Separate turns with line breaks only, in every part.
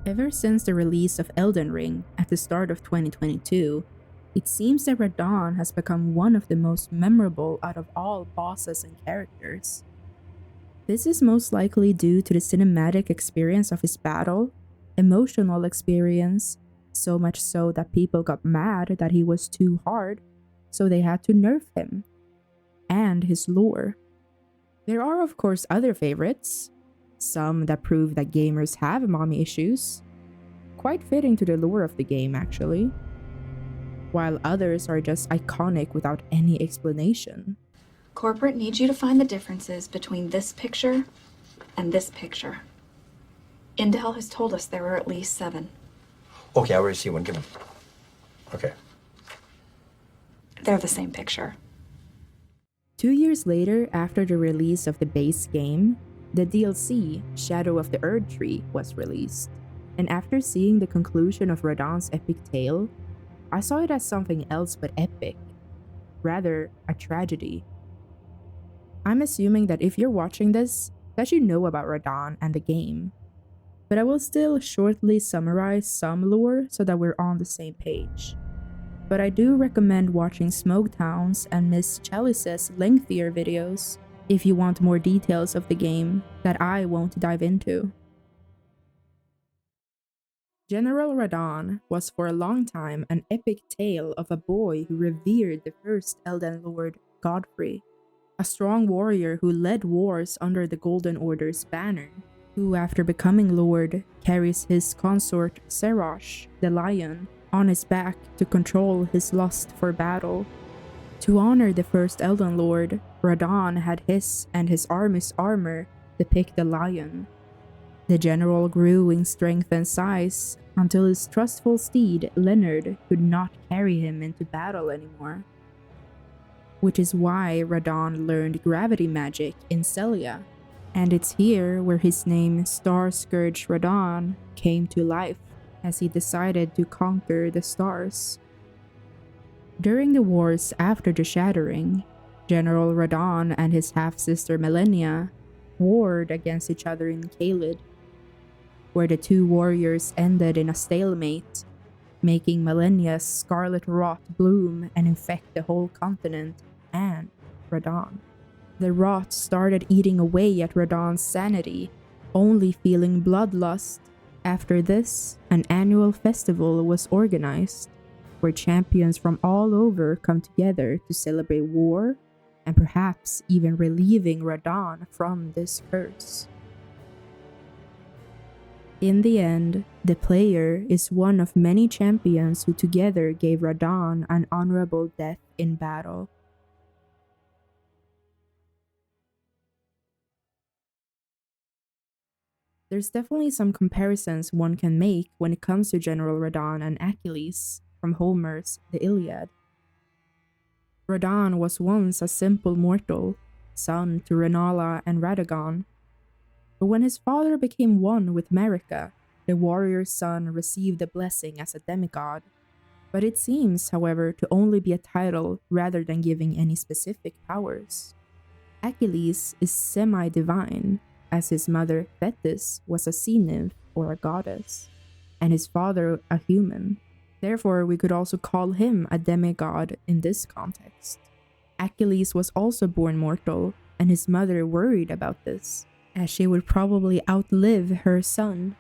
Ever since the release of Elden Ring at the start of 2022, it seems that Radahn has become one of the most memorable out of all bosses and characters. This is most likely due to the cinematic experience of his battle, emotional experience, so much so that people got mad that he was too hard, so they had to nerf him, and his lore. There are of course other favorites, some that prove that gamers have mommy issues, quite fitting to the lore of the game actually, while others are just iconic without any explanation.
Corporate needs you to find the differences between this picture and this picture. Intel has told us there are at least 7.
Okay, I already see one. Give me. Okay.
They're the same picture.
2 years later, after the release of the base game, the DLC, Shadow of the Erdtree, was released. And after seeing the conclusion of Radahn's epic tale, I saw it as something else but epic. Rather, a tragedy. I'm assuming that if you're watching this, that you know about Radahn and the game. But I will still shortly summarize some lore so that we're on the same page. But I do recommend watching Smoketown's and Miss Chalice's lengthier videos if you want more details of the game that I won't dive into. General Radahn was for a long time an epic tale of a boy who revered the first Elden Lord, Godfrey, a strong warrior who led wars under the Golden Order's banner, who after becoming Lord carries his consort Serosh, the Lion, on his back to control his lust for battle. To honor the first Elden Lord, Radahn had his and his army's armor depict the lion. The general grew in strength and size until his trustful steed, Leonard, could not carry him into battle anymore. Which is why Radahn learned gravity magic in Celia, and it's here where his name Star Scourge Radahn came to life as he decided to conquer the stars. During the wars after the Shattering, General Radahn and his half-sister Malenia warred against each other in Caelid, where the two warriors ended in a stalemate, making Malenia's scarlet rot bloom and infect the whole continent and Radahn. The rot started eating away at Radahn's sanity, only feeling bloodlust. After this, an annual festival was organized, where champions from all over come together to celebrate war and perhaps even relieving Radahn from this curse. In the end, the player is one of many champions who together gave Radahn an honorable death in battle. There's definitely some comparisons one can make when it comes to General Radahn and Achilles from Homer's The Iliad. Radahn was once a simple mortal, son to Rennala and Radagon. But when his father became one with Marika, the warrior's son received a blessing as a demigod. But it seems, however, to only be a title rather than giving any specific powers. Achilles is semi-divine, as his mother Thetis was a sea nymph or a goddess, and his father a human. Therefore, we could also call him a demigod in this context. Achilles was also born mortal, and his mother worried about this, as she would probably outlive her son.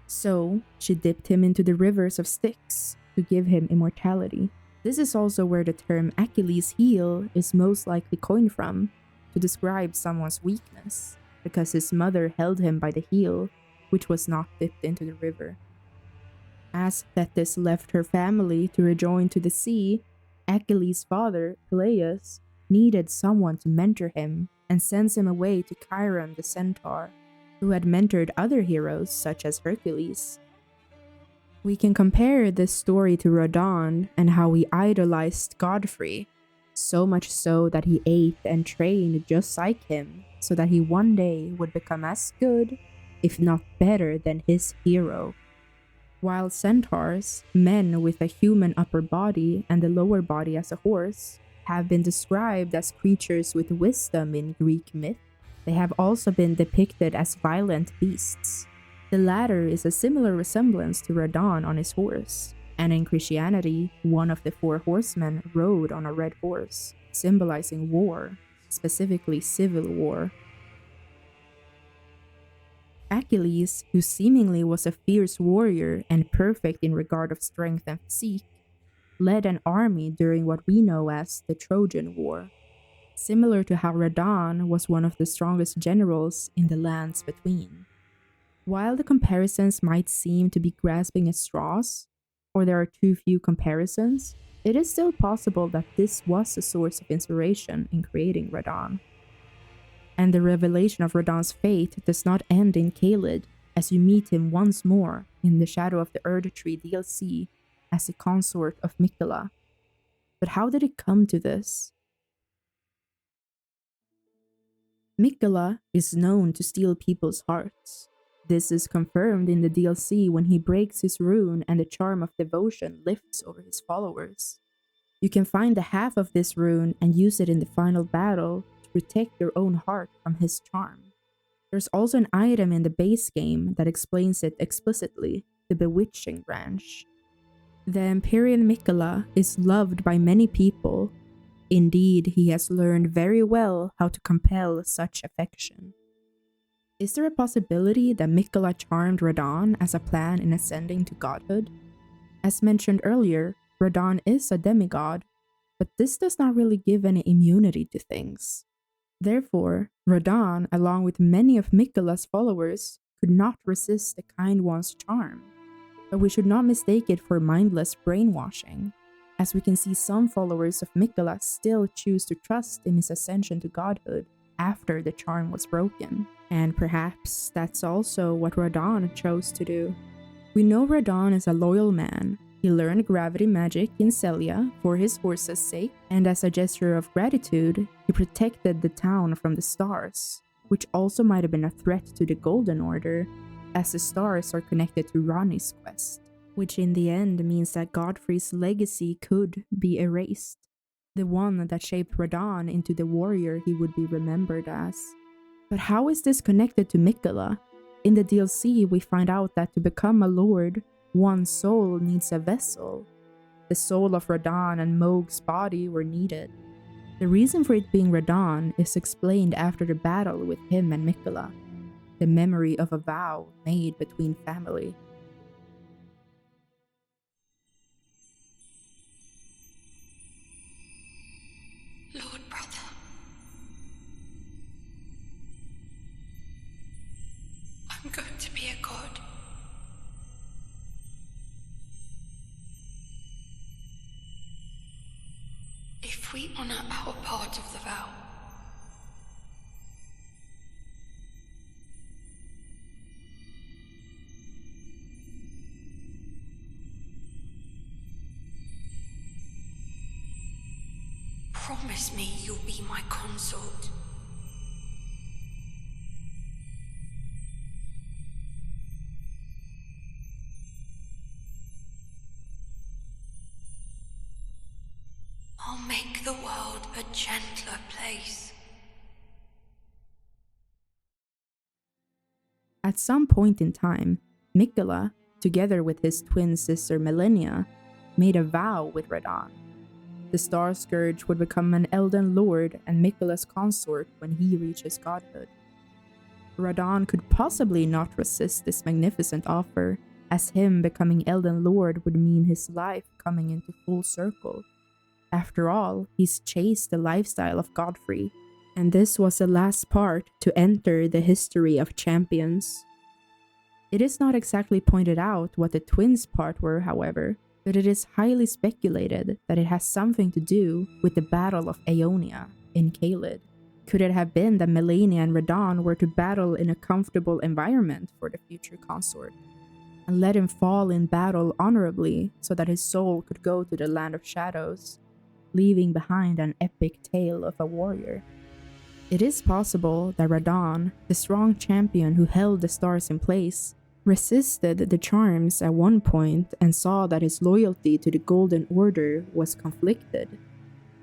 So, she dipped him into the rivers of Styx to give him immortality. This is also where the term Achilles' heel is most likely coined from, to describe someone's weakness, because his mother held him by the heel, which was not dipped into the river. As Thetis left her family to rejoin to the sea, Achilles' father, Peleus, needed someone to mentor him and sends him away to Chiron the centaur, who had mentored other heroes such as Hercules. We can compare this story to Radahn and how he idolized Godfrey, so much so that he ate and trained just like him, so that he one day would become as good, if not better, than his hero. While centaurs, men with a human upper body and the lower body as a horse, have been described as creatures with wisdom in Greek myth, they have also been depicted as violent beasts. The latter is a similar resemblance to Radahn on his horse, and in Christianity, one of the 4 horsemen rode on a red horse, symbolizing war, specifically civil war. Achilles, who seemingly was a fierce warrior and perfect in regard of strength and physique, led an army during what we know as the Trojan War, similar to how Radahn was one of the strongest generals in the lands between. While the comparisons might seem to be grasping at straws, or there are too few comparisons, it is still possible that this was a source of inspiration in creating Radahn. And the revelation of Radahn's fate does not end in Caelid, as you meet him once more in the Shadow of the Erdtree DLC as the Consort of Miquella. But how did it come to this? Miquella is known to steal people's hearts. This is confirmed in the DLC when he breaks his rune and the charm of devotion lifts over his followers. You can find the half of this rune and use it in the final battle to protect your own heart from his charm. There's also an item in the base game that explains it explicitly, the Bewitching branch. The Empyrean Miquella is loved by many people. Indeed, he has learned very well how to compel such affection. Is there a possibility that Miquella charmed Radahn as a plan in ascending to godhood? As mentioned earlier, Radahn is a demigod, but this does not really give any immunity to things. Therefore, Radahn, along with many of Miquella's followers, could not resist the Kind One's charm. But we should not mistake it for mindless brainwashing, as we can see some followers of Miquella still choose to trust in his ascension to godhood after the charm was broken. And perhaps that's also what Radahn chose to do. We know Radahn is a loyal man. He learned gravity magic in Celia for his horse's sake, and as a gesture of gratitude, he protected the town from the stars, which also might have been a threat to the Golden Order, as the stars are connected to Ranni's quest, which in the end means that Godfrey's legacy could be erased, the one that shaped Radahn into the warrior he would be remembered as. But how is this connected to Miquella? In the DLC, we find out that to become a lord, one soul needs a vessel. The soul of Radahn and Mohg's body were needed. The reason for it being Radahn is explained after the battle with him and Miquella, the memory of a vow made between family.
Lord brother, I'm going to be a god. If we honor our part of the vow, promise me you'll be my consort. I'll make the world a gentler place.
At some point in time, Miquella, together with his twin sister Malenia, made a vow with Radahn. The Star Scourge would become an Elden Lord and Miquella's consort when he reaches godhood. Radahn could possibly not resist this magnificent offer, as him becoming Elden Lord would mean his life coming into full circle. After all, he's chased the lifestyle of Godfrey, and this was the last part to enter the history of champions. It is not exactly pointed out what the twins' part were, however, but it is highly speculated that it has something to do with the Battle of Aeonia in Caelid. Could it have been that Malenia and Radahn were to battle in a comfortable environment for the future consort, and let him fall in battle honorably so that his soul could go to the land of shadows, leaving behind an epic tale of a warrior? It is possible that Radahn, the strong champion who held the stars in place, resisted the charms at one point and saw that his loyalty to the Golden Order was conflicted,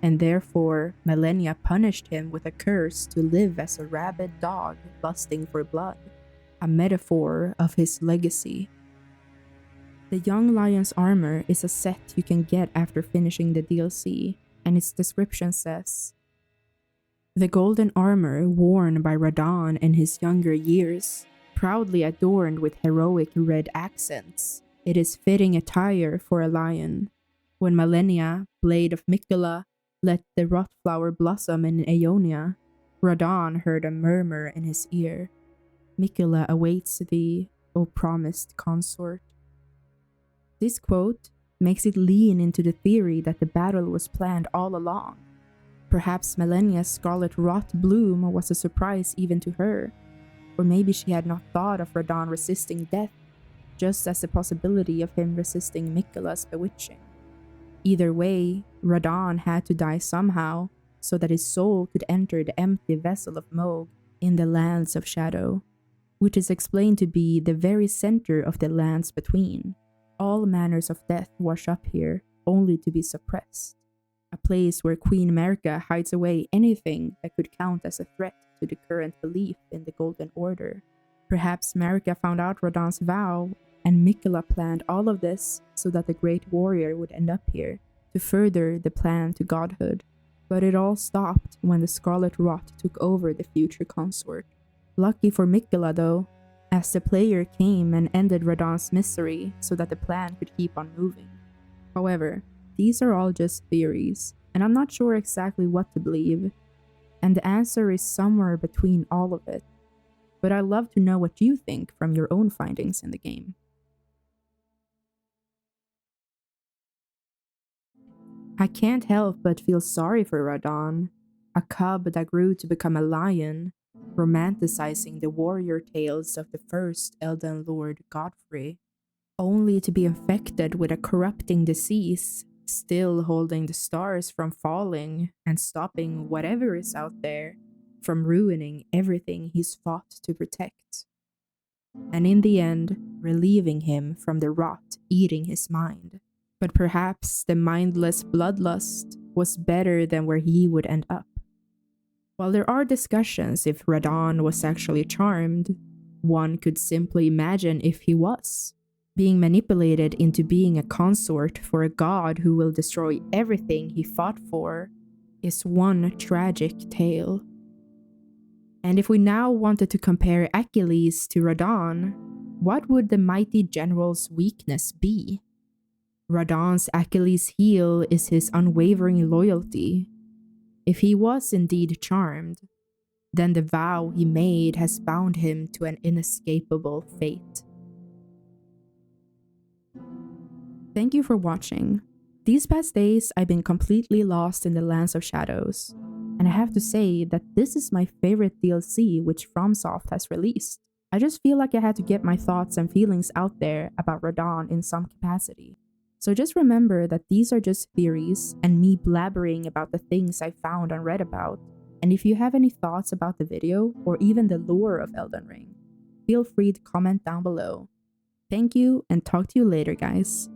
and therefore Malenia punished him with a curse to live as a rabid dog lusting for blood. a metaphor of his legacy. The Young Lion's armor is a set you can get after finishing the DLC, and its description says, "The golden armor worn by Radahn in his younger years, proudly adorned with heroic red accents. It is fitting attire for a lion. When Malenia, blade of Miquella, let the rot flower blossom in Aeonia, Radahn heard a murmur in his ear. Miquella awaits thee, O promised consort." This quote makes it lean into the theory that the battle was planned all along. Perhaps Malenia's scarlet rot bloom was a surprise even to her, or maybe she had not thought of Radahn resisting death, just as the possibility of him resisting Miquella's bewitching. Either way, Radahn had to die somehow, so that his soul could enter the empty vessel of Mohg in the Lands of Shadow, which is explained to be the very center of the lands between. All manners of death wash up here, only to be suppressed. A place where Queen Marika hides away anything that could count as a threat to the current belief in the Golden Order. Perhaps Marika found out Radahn's vow, and Miquella planned all of this so that the Great Warrior would end up here, to further the plan to godhood. But it all stopped when the Scarlet Rot took over the future consort. Lucky for Miquella though, as the player came and ended Radahn's misery so that the plan could keep on moving. However, these are all just theories, and I'm not sure exactly what to believe, and the answer is somewhere between all of it. But I'd love to know what you think from your own findings in the game. I can't help but feel sorry for Radahn, a cub that grew to become a lion, romanticizing the warrior tales of the first Elden Lord Godfrey, only to be infected with a corrupting disease, still holding the stars from falling and stopping whatever is out there from ruining everything he's fought to protect. And in the end, relieving him from the rot eating his mind. But perhaps the mindless bloodlust was better than where he would end up. While there are discussions if Radahn was actually charmed, one could simply imagine if he was, being manipulated into being a consort for a god who will destroy everything he fought for is one tragic tale. And if we now wanted to compare Achilles to Radahn, what would the mighty general's weakness be? Radahn's Achilles' heel is his unwavering loyalty. If he was indeed charmed, then the vow he made has bound him to an inescapable fate. Thank you for watching. These past days, I've been completely lost in the Lands of Shadows, and I have to say that this is my favorite DLC which FromSoft has released. I just feel like I had to get my thoughts and feelings out there about Radahn in some capacity. So just remember that these are just theories and me blabbering about the things I found and read about. And if you have any thoughts about the video or even the lore of Elden Ring, feel free to comment down below. Thank you and talk to you later, guys.